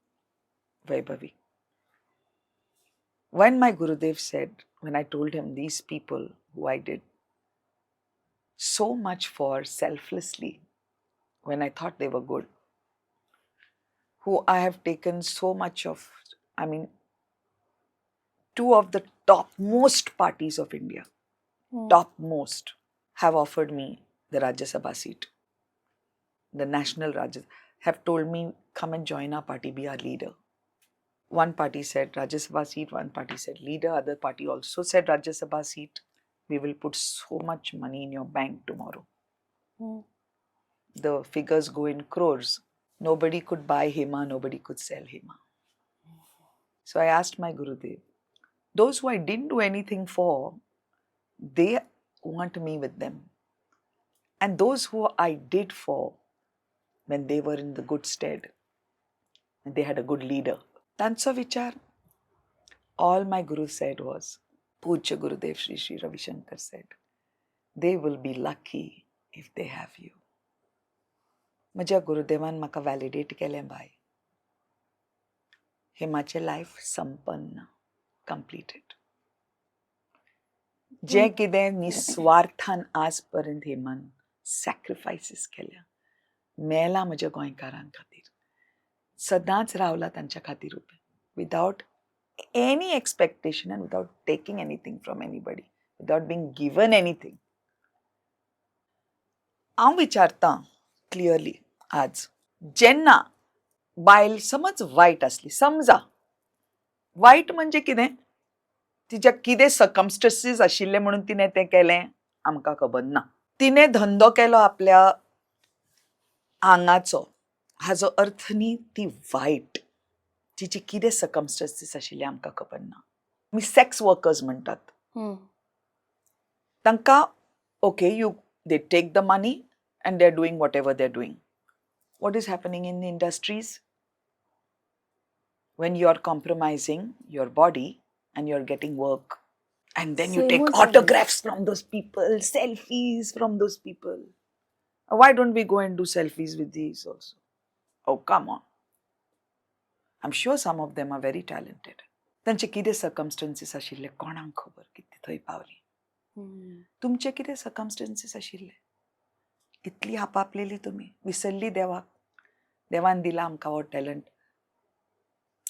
S1: Vaibhavi. When my Gurudev said, when I told him these people who I did so much for selflessly, when I thought they were good, who I have taken so much of, I mean, two of the topmost parties of India, topmost, have offered me the Rajya Sabha seat. The national Rajya have told me, come and join our party, be our leader. One party said Rajya Sabha seat, one party said leader, other party also said Rajya Sabha seat. We will put so much money in your bank tomorrow. The figures go in crores. Nobody could buy Hema, nobody could sell Hema. So I asked my Gurudev, those who I didn't do anything for, they want me with them. And those who I did for, when they were in the good stead, and they had a good leader. Tansa vichar, all my Guru said was, Pujya Gurudev Shri Shri Ravi Shankar said, they will be lucky if they have you. Maja Gurudevan maka validate केलें bye. Hemaचे life संपन्न, completed. जे कितें निस्वार्थान आज पर्यंत हेमान sacrifices केल्या, मेला म्हज्या गोंयकारां खातीर, सदांच रावला तांच्या खातीर उबें, without any expectation and without taking anything from anybody, without being given anything. हांव विचारतां क्लियरली आज, जेन्ना बायल समज वायट असली, समजा वायट म्हणजे कितें, तिच्या कितें सर्कमस्टन्सीस आशिल्ले म्हणून तिने तें केलें आमकां खबर ना. तिने धंदो केलो आपल्या आंगाचो, हाजो अर्थ न्ही ती वायट. तिचे कितें सर्कमस्टन्सीस आशिल्ले आमकां खबर ना. आमी सेक्स वर्कर्स म्हणटात. तांकां okay they take the money and they're doing whatever they're doing. What is happening in the industries? When you're compromising your body and you're getting work, and then you
S3: Same
S1: take
S3: was
S1: autographs from those people, selfies from those people. Why don't we go and do selfies with these also? Oh, come on. I'm sure some of them are very talented. तांचे कितें सर्कमस्टन्सीस आशिल्ले कोणाक खबर कितें थंय पावली. तुमचे कितें सर्कमस्टन्सीस आशिल्ले, इतली आपापलेली तुमी विसरली देवाक. देवान दिला आमकां हो talent.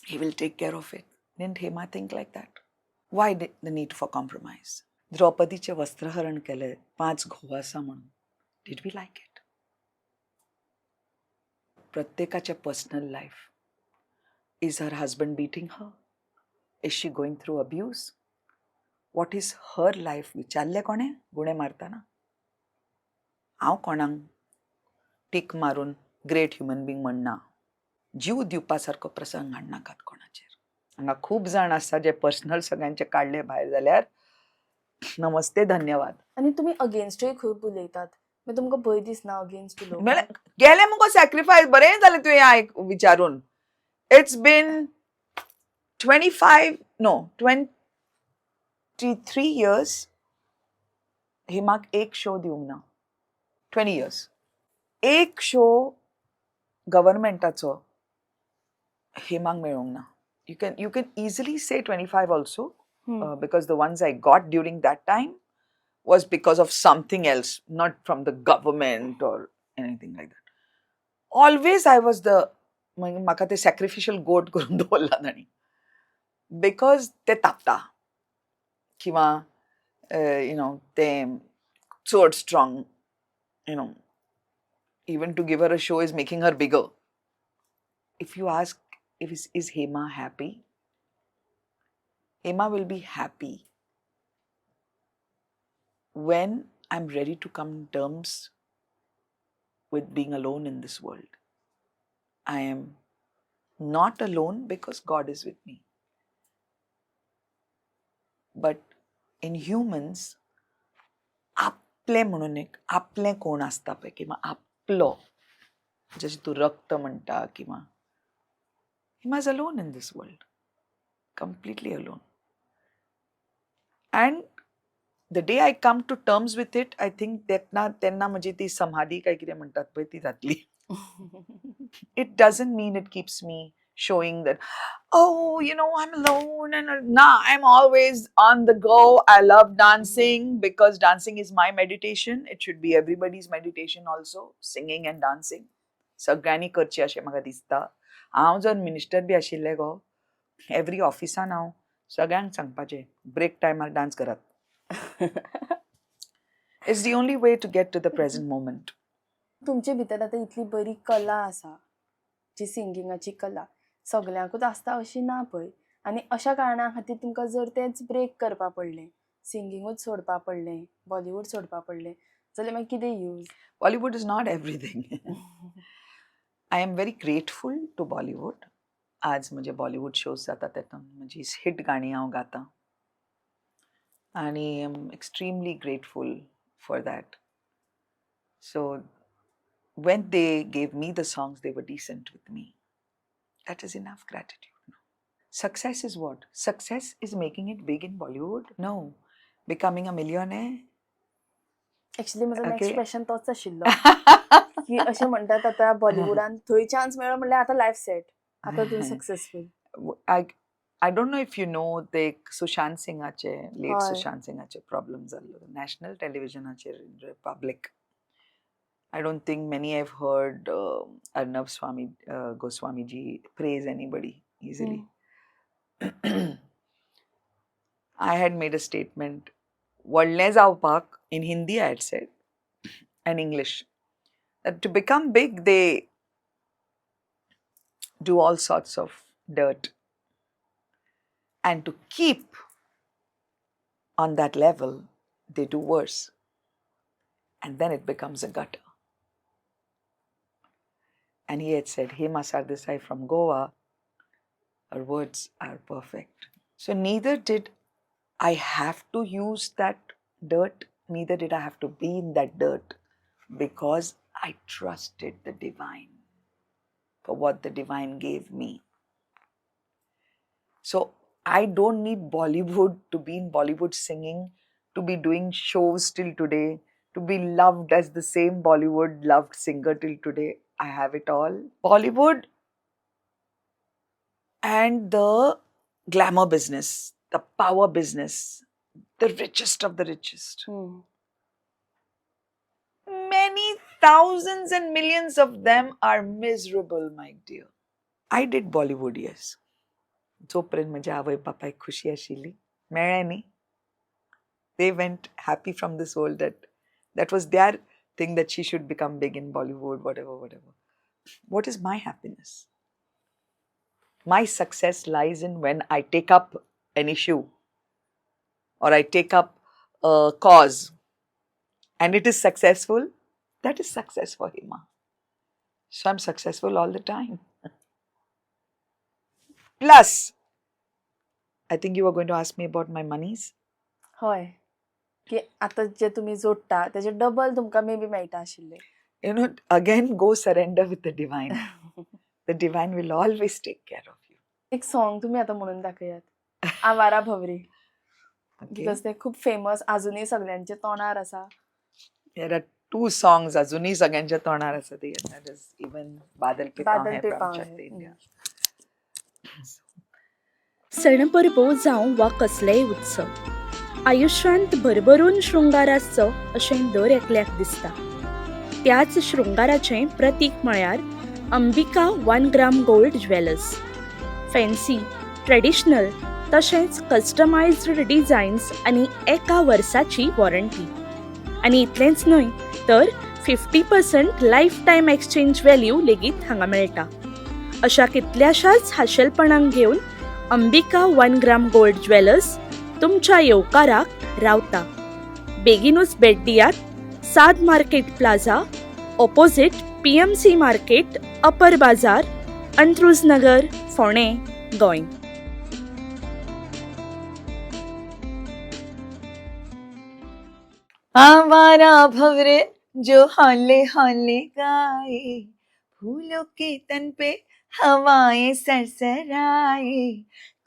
S1: He will take care of it. Didn't Hema think like that? Why the need for compromise? द्रौपदीचे वस्त्रहरण केले 5 घोवासा म्हणून. Did we like it? प्रत्येकाचे personal life. Is her husband beating her? Is she going through abuse? What is her life? विचारले कोणे गुणे मारताना? हांव कोणाक teak मारून great human being म्हणना. जीव दिवपा सारको प्रसंग हाडनाकात कोणाचेर. हांगा खूब जाण आसा जे पर्सनल सगळ्यांचे काडले भायर जाल्यार नमस्ते धन्यवाद.
S3: आणि तुम्ही अगेन्स्टूय खूब उलयतात. मागीर तुमकां भंय दिसना अगेन्स्ट उलोवपाक?
S1: म्हळ्यार गेले मुगो सॅक्रिफायस बरें जालें तुवें विचारून. इट्स बीन 23 years हेमाक एक शो दिवंक ना. 20 years. एक शो गव्हर्नमेंटाचो हेमाक मेळोंक ना. You can easily say 25 also, because the ones I got during that time was because of something else, not from the government or anything like that. Always I was म्हाका ते सॅक्रिफिशियल गोट करून दवरला तांणी. Because ते तापता किंवा ते चड strong, even to give her a show is making her bigger. If you ask, is Hema happy? Hema will be happy when I'm ready to come to terms with being alone in this world. I am not alone because God is with me. But in humans, आपले म्हणून एक आपले कोण असता पळय किंवा आपलो, जशें तूं रक्त म्हणटा किंवा Hema is alone in this world, completely alone. And the day I come to terms with it, I think तेन्ना म्हजी ती समाधी काय कितें म्हणटात पळय ती जातली. It doesn't mean it keeps me showing that, oh, I'm alone. And nah, I'm always on the go. I love dancing because dancing is my meditation. It should be everybody's meditation also, singing and dancing. सगळ्यांनी करची अशें म्हाका दिसता. हांव जर minister B आशिल्लें गो, every ऑफिसान हांव सगळ्यांक सांगपाचें ब्रेक टायमार dance Karat. It's the only way to get to the present moment.
S3: तुमचे भितर आतां इतली बरी कला आसा, जी सिंगिंगाची कला सगळ्यांकूच आसता अशी ना पळय. आनी अशा कारणां खातीर तुमकां जर तेंच ब्रेक करपा पडलें, सिंगिंगूच सोडपा पडलें, बॉलिवूड सोडपा पडलें, जाल्यार मागीर कितें use?
S1: Bollywood is not everything. I am very grateful to Bollywood. आज म्हजे बॉलिवूड शोज जाता तेतून म्हजी हिट गाणी हांव गातां. आनी I am extremely grateful for that. So when they gave me the songs, they were decent with me. That is enough gratitude. Success is what? Success is making it big in Bollywood? No. Becoming a millionaire?
S3: Actually म्हजो
S1: Okay.
S3: Next question तोच आशिल्लो की अशें म्हणटात आतां बॉलिवूडान थंय chance मेळ्ळो म्हणल्यार आतां लायफ सेट, आतां तूं successful.
S1: I don't know if you know the Sushant Singhaचे, late
S3: Hoy.
S1: Sushant Singhaचे problem जाल्लो national televisionaचेर in Republic. I don't think many have heard Arnab Goswami ji praise anybody easily. I had made a statement. व्हडलें जावपाक, in Hindi I had said, and English, that to become big, do all sorts of dirt. And to keep on that level, they do worse. And then it becomes a gutter. And he had said, Hema Sardesai from Goa, her words are perfect. So neither did I have to use that dirt, neither did I have to be in that dirt, because I trusted the divine for what the divine gave me. So I don't need Bollywood to be in Bollywood singing, to be doing shows till today, to be loved as the same Bollywood loved singer till today. I have it all. Bollywood and the glamour business, the power business, the richest of the richest. Many thousands and millions of them are miserable, my dear. I did Bollywood, yes. जोपर्यंत म्हज्या आवय बापायक खुशी आशिल्ली, मेळ्ळें न्ही. They went happy from this world that was their thing, that she should become big in Bollywood, whatever. What is my happiness? My success lies in when I take up an issue or I take up a cause and it is successful. That is success for Hema. So I'm successful all the time. Plus, I think you were going to ask me about my monies.
S3: हय की आता जे तुम्ही जोडटा त्याचे double तुमकां may be मेळटा आशिल्ले.
S1: You know, again, go surrender with the divine. The divine will always take care of you.
S3: एक सॉंग तुम्ही आता म्हणून दाखयात, आवारा भवरी.
S1: Okay?
S3: बिकॉज ते खूप फेमस, अजूनही सगळ्यांचे तोंडार आसा.
S1: There are 2 songs अजूनही सगळ्यांच्या तोंडार आसा. That is even बादल पे पाँव
S3: बादल
S1: है
S3: पे
S1: from
S3: पाँव
S1: Chak
S3: है.
S1: De India.
S4: सणपरबो जावं वा कसलेय उत्सव, आयुश्यांत भरभरून शृंगार आसचो अशें दर एकल्याक दिसता. त्याच शृंगाराचें प्रतीक म्हळ्यार Ambika 1 gram gold jewellers. Fancy, traditional तशेंच कस्टमायज्ड डिझायन्स आनी एका वर्साची वॉरंटी. आनी इतलेंच न्हय तर 50% लायफ टायम एक्सचेंज व्हॅल्यू लेगीत हांगा मेळटा. अशा कितल्याशाच खाशेलपणांक घेवन अंबिका 1 ग्राम गोल्ड ज्वेलर्स तुमच्या येवकाराक रावता. बेगीनूच भेट दियात. साद market plaza, opposite PMC market, upper Bazar, Antruz नगर, फोंडे, गोंय.
S1: आवारा भंवरे जो हौले हौले गाए, फूलों के तन पे हवाएं सरसराए,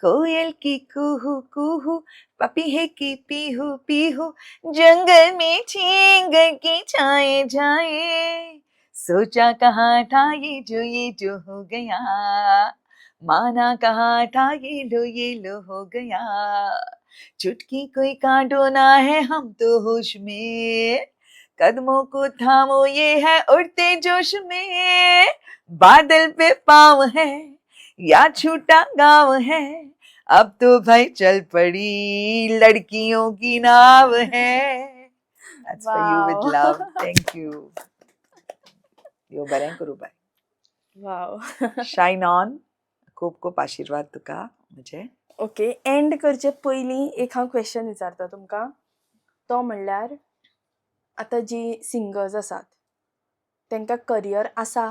S1: कोयल की कुहू कुहू, पपीहे की पीहू पीहू, जंगल में चींगर की छाए जाए. सोचा कहाँ था ये जो हो गया, माना कहाँ था ये लो हो गया. चुटकी कोई कांटो ना है, हम तो होश में, कदमों को थामो ये है उड़ते जोश में. बादल पे पाँव है या छूटा गाँव है, अब तो भाई चल पड़ी लड़कियों की नाव है. That's for you with
S3: Wow.
S1: love. Thank you. Yo बरें करू बाय.
S3: वाव.
S1: Shine on. खूप खूप आशीर्वाद तुका म्हजे.
S3: ओके, एंड करचे पयलीं एक हांव क्वेश्चन विचारता तुमकां. तो म्हणल्यार आतां जी सिंगर्स आसात तांकां करियर आसा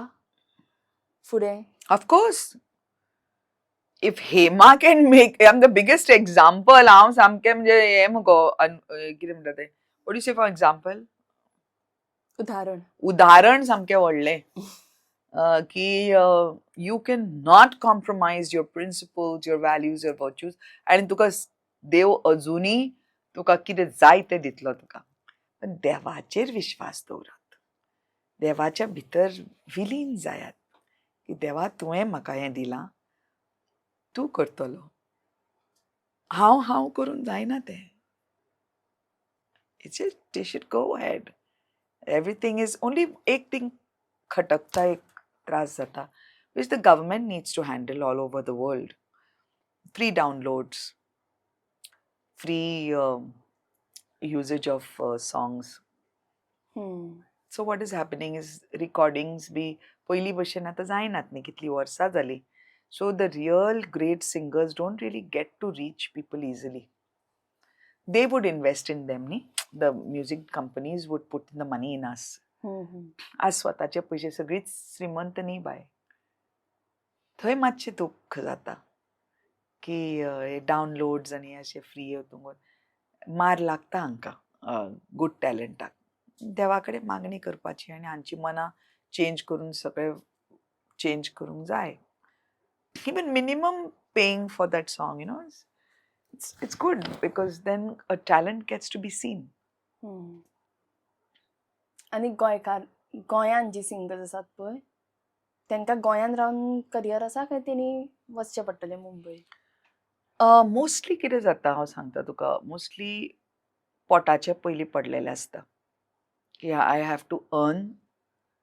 S3: फुडें?
S1: Of course. If Hema can make, I'm the biggest example. हांव सामकें म्हणजे हें मुगो कितें म्हणटा तें, what do you say for example?
S3: उदाहरण.
S1: उदाहरण सामकें व्हडलें. की you cannot compromise your principles, your values, your virtues, आनी तुका देव अजुनूय तुका कितें जाय तें दितलो तुका. पण देवाचेर विश्वास दवरात. देवाच्या भितर विलीन जायात की देवा तुवें म्हाका हें दिलां, तूं करतलो. हांव करून जायना तें. It's just they should go ahead. Everything is only एक thing खटकता, एक त्रास जाता, which the government needs to handle all over the world. Free downloads, free usage of songs. So what is happening is recordings बी पयलीं भशेन आतां जायनात न्ही, कितलीं वर्सां जालीं. So the real great singers don't really get to reach people easily. They would invest in them, knee? The music companies would put the money in us. आज स्वतःचे पैसे सगळीच श्रीमंत न्ही बाय. थंय मातशें दुख्ख जाता की डावनलोड्स आनी अशें फ्री हितून मार लागता हांकां गूड टॅलंटाक. देवा कडेन मागणी करपाची आनी हांची मनां चेंज करून सगळें चेंज करूंक जाय. Even minimum paying for that song, you know, it's good because then a talent gets to be seen.
S3: आणि गोंयान जी सिंगर्स आसात पळय तांकां गोंयान रावन करियर आसा काय तेणी वचचें पडटलें मुंबय?
S1: मोस्टली कितें जाता हांव सांगता तुका, मोस्टली पोटाचे पयलीं पडलेले आसता की I have to earn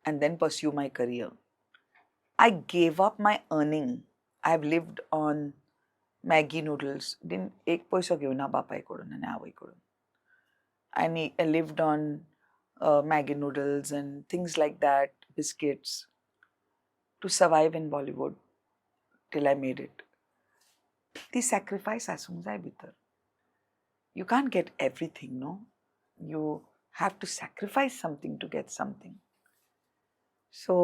S1: and then pursue my career. I gave up my earning. I've lived on Maggi noodles. Didn't एक पैसो घेवना बापायकडून आनी आवयकडून. And I lived on Maggi noodles and things like that, biscuits, to survive in Bollywood till I made it. ती sacrifice आसूंक जाय भितर. You can't get everything, no? You have to sacrifice something to get something. So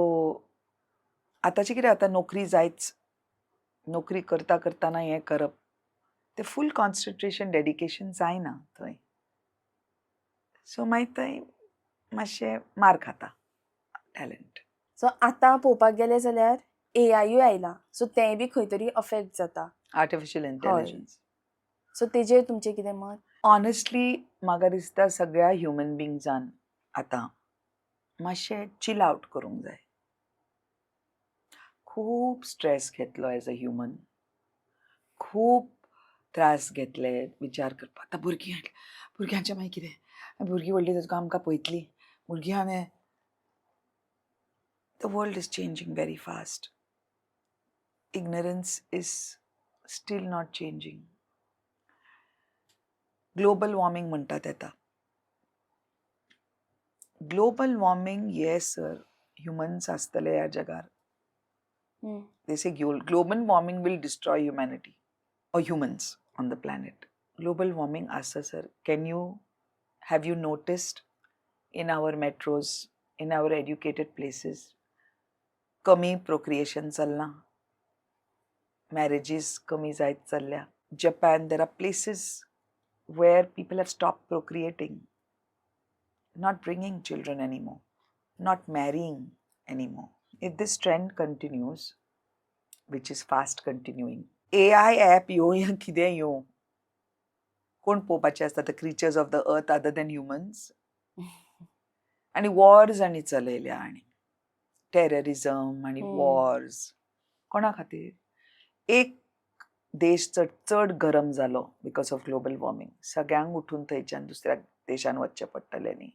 S1: आतांची कितें जाता, नोकरी जायच, नोकरी करता करतना हें करप, तें फूल कॉन्सन्ट्रेशन डेडिकेशन जायना थंय. सो मागीर थंय मातशें मार खाता टॅलंट.
S3: सो आतां पळोवपाक गेलें जाल्यार AIयूय आयला, सो तेंय बी खंय तरी अफेक्ट जाता.
S1: Artificial intelligence.
S3: सो तेजेर तुमचें कितें मत?
S1: ऑनेस्टली म्हाका दिसता सगळ्या ह्युमन बिंग्सान आतां मातशें चिल आउट करूंक जाय. खूब स्ट्रेस घेतलो एज अ ह्युमन, खूब त्रास घेतले विचार करपाक. आतां भुरग्यांचें मागीर कितें, भुरगीं व्हडलीं जातकीर आमकां पळयतलीं, भुरगीं हांवें. The world is changing very fast. Ignorance is still not changing. Global warming म्हणटात येता. Global warming yes sir, humans आसतले ह्या जगार. They say global warming will destroy humanity or humans on the planet. Global warming asa sir, have you noticed in our metros, in our educated places, kami procreation chalna, marriages kami zayt chalल्या. Japan, there are places where people have stopped procreating, not bringing children anymore, not marrying anymore. If this trend continues, which is fast continuing, AI app यो या कितें यो, कोण पोवपाचें आसता, the creatures of the earth other than humans. आनी Wars आनी चलयल्या, आनी terrorism आनी Wars कोणा खातीर. एक देश चड गरम जालो बिकॉज ऑफ ग्लोबल वॉर्मिंग, सगळ्यांक उठून थंयच्यान दुसऱ्या देशान वचचें पडटलें न्ही.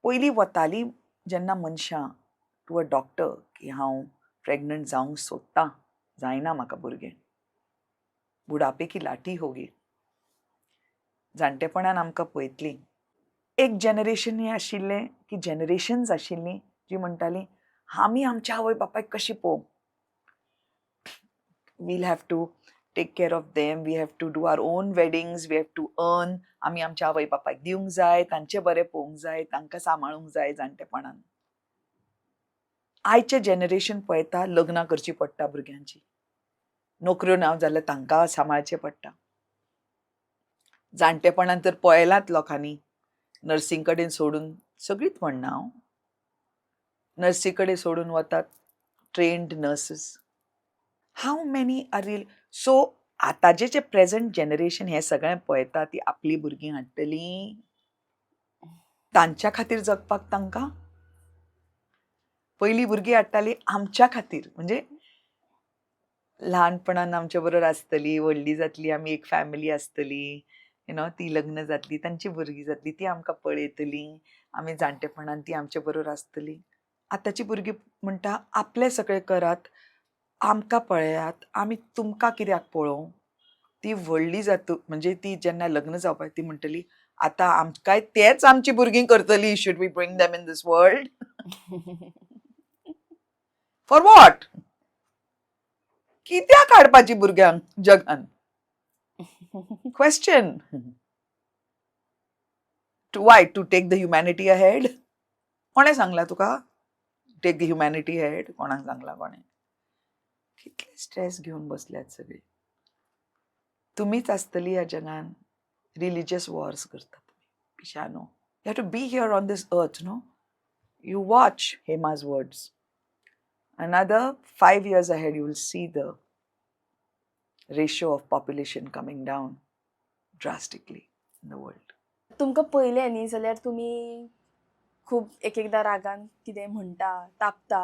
S1: पयलीं वतालीं जेन्ना मनशां टू अ डॉक्टर की हांव प्रेग्नंट जावंक सोदतां, जायना म्हाका भुरगें, बुढापे की लाठी होगी. जाणटेपणान आमकां पळयतलीं. एक जनरेशन हें आशिल्लें की जनरेशन्स आशिल्लीं जी म्हणटालीं आमी आमच्या आवय बापायक कशीं पळोवंक, we'll have to take care of them, we have to do our own weddings, we have to earn. आमी आमच्या आवय बापायक दिवंक जाय, तांचें बरें पळोवंक जाय, तांकां सांबाळूंक जाय जाणटेपणान. आयचें जनरेशन पळयता, लग्नां करचीं पडटा भुरग्यांची, नोकऱ्यो ना जाल्यार तांकां सांबाळचें पडटा. जाणटेपणान तर पळयलात लोकांनी, नर्सींग कडेन सोडून, सगळींच म्हणना हांव, नर्सी कडेन सोडून वतात trained nurses. How many are real. सो आतांचें जें प्रेझंट जनरेशन हें सगळें पळयता, ती आपली भुरगीं हाडटलीं, तांच्या खातीर जगपाक तांकां. पयलीं भुरगीं हाडटालीं आमच्या खातीर, म्हणजे ल्हानपणान आमचे बरोबर आसतलीं, व्हडलीं जातलीं, आमी एक फॅमिली आसतली, ती लग्न जातली, तांची भुरगीं जातलीं, ती आमकां पळयतलीं, आमी जाणटेपणान ती आमचे बरोबर आसतलीं. आतांची भुरगीं म्हणटा आपलें सगळें करात, आमकां पळयात, आमी तुमकां कित्याक पळोवं. ती व्हडली जातू म्हणजे ती जेन्ना लग्न जावपाक ती म्हणटली आतां आमकांय तेच आमची भुरगीं करतलीं, should we bring them in this world. For what? कित्याक हाडपाची भुरग्यांक जगान question to take the humanity ahead कोणे सांगला तुका टेक द ह्युमॅनिटी अहेड कोणाक सांगला कोणे कितले स्ट्रेस घेऊन बसल्यात सगळे तुम्हीच असतली या जगान रिलिजियस वॉर्स करतात पिशानो you have to be here on this earth no you watch Hema's words another 5 years ahead you will see the ratio of population coming down drastically in the world.
S3: तुमकां पयलें न्ही जाल्यार तुमी खूब एक एकदां रागान कितें म्हणटा तापता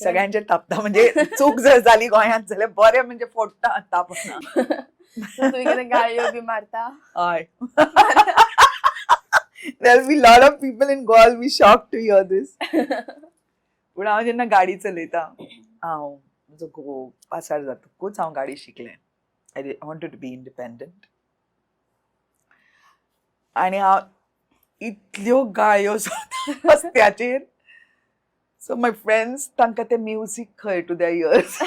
S1: सगळ्यांचे तापता म्हणजे चूक जर झाली गोंयांत जाल्यार बरें म्हणजे फोडटा तापना
S3: तुमी कितें गाळयो बी मारता
S1: हय there will be lot of people in Goa will be shocked to hear this. पूण हांव जेन्ना गाडी चलयता हांव म्हजो घोव पासार जातकूच हांव गाडी शिकलें I wanted to be independent आनी हांव इतल्यो गाळयो रस्त्याचेर सो माय फ्रेंड्स तांकां तें म्युजीक खंय टू देयर इयर्स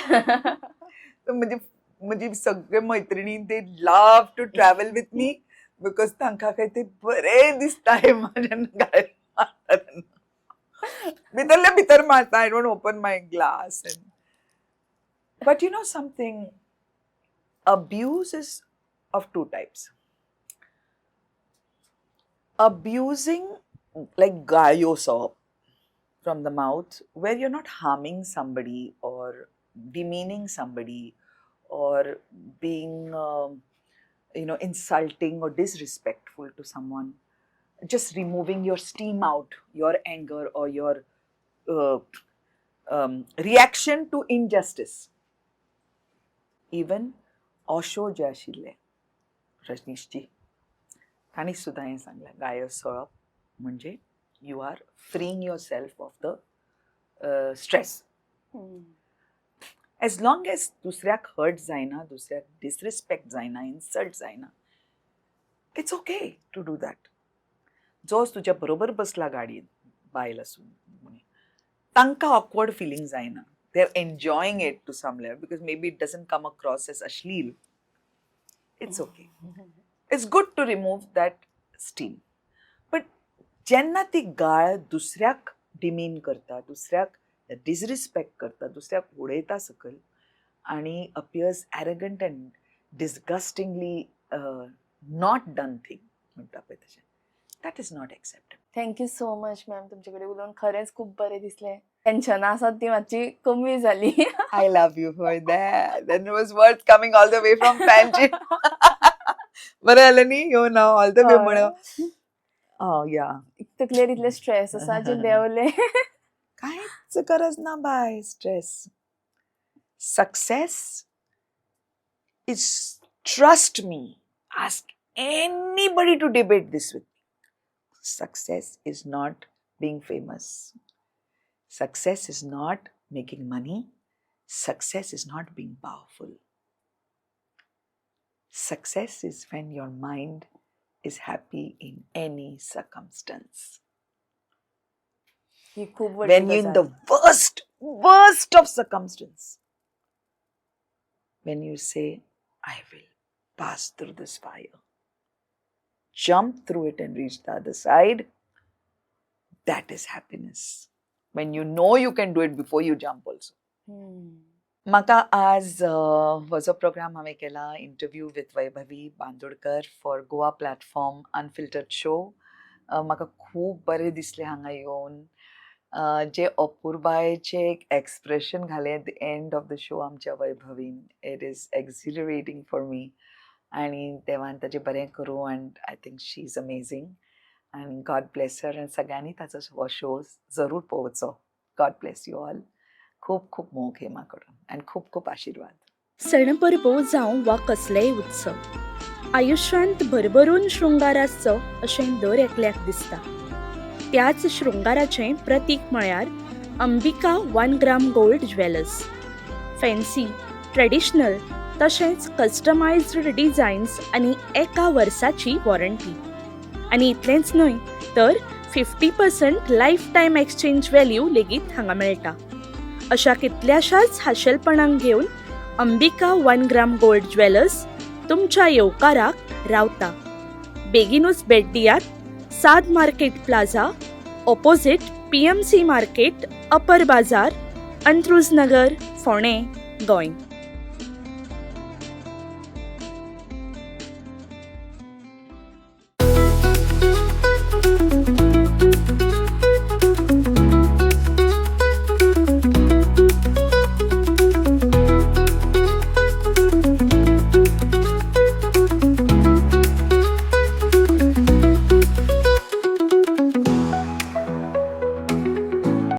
S1: म्हजी सगळे मैत्रिणी ते love to travel with me because तांकां खंय ते बरें दिसता हे जेन्ना गाळयो मारता तेन्ना भितरल्या भितर मारता I don't open my glass but you know something abuse is of two types abusing like gayosop from the mouth where you're not harming somebody or demeaning somebody or being insulting or disrespectful to someone just removing your steam out, your anger or your reaction to injustice. Even Osho जे आशिल्ले रजनीशजी तांणी सुद्दां हें सांगलें गायो सोळप म्हणजे you are freeing yourself of the stress. As long as दुसऱ्याक hurt जायना, दुसऱ्याक disrespect जायना, insult जायना, it's okay to do that. जो तुज्या बरोबर बसला गाडयेन बायल आसून तांकां ऑकवर्ड फिलींग जायना they are enjoying it to some level because maybe it doesn't come across as अश्लील it's okay it's good to remove that steam but जेन्ना ती गाळ दुसऱ्याक डिमीन करता दुसऱ्याक डिसरिस्पेक्ट करता दुसऱ्याक उडयता सकयल आनी appears arrogant and disgustingly not done thing म्हणटा पळय तशें that is not acceptable.
S3: Thank you so much ma'am तुमचे कडेन उलोवन खरेंच खूब बरें दिसलें टेन्शनां आसात ती मातशी कमी जाली
S1: I love you for that. Then it was worth coming all the way from Panjim. बरें जालें न्ही यो now all the way म्हणून oh yeah
S3: तकलेर इतले स्ट्रेस आसा जे देंवले
S1: कांयच गरज ना by stress success is trust me ask anybody to debate this with me. Success is not being famous. Success is not making money. Success is not being powerful. Success is when your mind is happy in any circumstance.
S3: ही खूब
S1: When
S3: व्हडली
S1: you're in
S3: गजाल.
S1: the worst of circumstance. When you say, I will pass through this fire. Jump through it and reach the other side. That is happiness. When you know you can do it before you jump also. म्हाका आज हो programme हांवें केला interview with Vaibhavi Bandodkar for Goa platform unfiltered show म्हाका खूब बरें दिसलें हांगा येवन जे अपूर्बायेचें एक एक्सप्रेशन घालें at the end of the show आमच्या वैभवीन इट इज एक्झिलरेटिंग फॉर मी आनी देवान ताजें बरें करूं and I think she is amazing आनी गॉड ब्लेस हर आनी सगळ्यांनी ताचो हो शो जरूर पळोवचो गॉड ब्लेस यू ऑल खूब खूब मोग हेमा कडून आनी खूब खूब आशिर्वाद
S4: सण परबो जावं वा कसलेय उत्सव आयुश्यांत भरभरून शृंगार आसचो अशें दर एकल्याक दिसता त्याच शृंगाराचें प्रतीक म्हळ्यार Ambika 1 gram gold jewellers fancy traditional तशेंच कस्टमायज्ड डिझायन्स आनी एका वर्साची वॉरंटी आनी इतलेंच न्हय तर 50% लायफ टायम एक्सचेंज व्हॅल्यू लेगीत हांगा मेळटा अशा कितल्याशाच खाशेलपणांक घेवन अंबिका 1 ग्राम गोल्ड ज्वेलर्स तुमच्या येवकाराक रावता. बेगीनूच भेट दियात साद market plaza opposite PMC market, upper Bazar, Antruz नगर, फोंडे, गोंय.